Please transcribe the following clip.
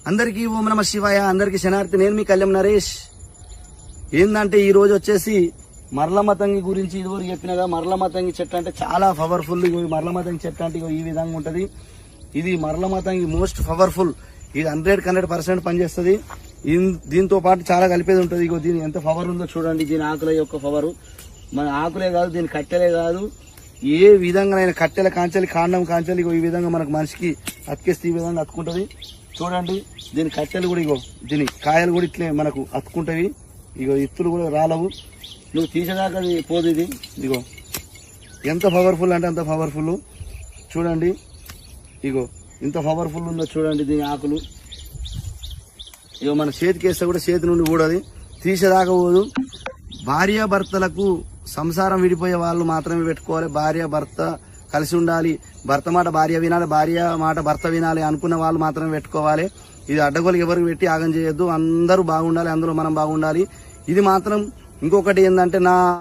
అందరికీ ఓం నమ శివాయ, అందరికీ శనార్థి. నేను మీ కళ్యాణ్ నరేష్. ఏందంటే ఈ రోజు వచ్చేసి మరలమతంగి గురించి ఇదివరకు చెప్పినగా. మరలమతంగి చెట్టు అంటే చాలా పవర్ఫుల్. మరలమతంగి చెట్టు అంటే ఈ విధంగా ఉంటది. ఇది మరలమతంగి మోస్ట్ పవర్ఫుల్. ఇది 100% పనిచేస్తుంది. దీంతో పాటు చాలా కలిపేది ఉంటుంది. ఇగో దీని ఎంత పవర్ ఉందో చూడండి. దీని ఆకుల యొక్క పవరు మన ఆకులే కాదు, దీని కట్టెలే కాదు, ఏ విధంగా కట్టెల కాంచెలి కాండం కాంచెలి ఈ విధంగా మనకు మనిషికి అతికేస్తే ఈ విధంగా అతుకుంటది. చూడండి దీని కట్టెలు కూడా ఇగో, దీని కాయలు కూడా ఇట్లే మనకు అతుకుంటవి. ఇగో ఇత్తులు కూడా రాలవు, నువ్వు తీసేదాకా పోదు. ఇది ఇగో ఎంత పవర్ఫుల్ అంటే అంత పవర్ఫుల్. చూడండి ఇగో ఇంత పవర్ఫుల్ ఉందో చూడండి. దీని ఆకులు ఇగో మన చేతికి వేస్తే కూడా చేతి నుండి కూడా అది తీసేదాకా పోదు. భార్యాభర్తలకు సంసారం విడిపోయే వాళ్ళు మాత్రమే పెట్టుకోవాలి. భార్య భర్త కలిసి ఉండాలి. భర్త మాట భార్య వినాలి, భార్య మాట భర్త వినాలి అనుకున్న వాళ్ళు మాత్రమే పెట్టుకోవాలి. ఇది అడ్డగోలు ఎవరికి పెట్టి ఆగం చేయొద్దు. అందరూ బాగుండాలి, అందులో మనం బాగుండాలి. ఇది మాత్రం ఇంకొకటి ఏంటంటే నా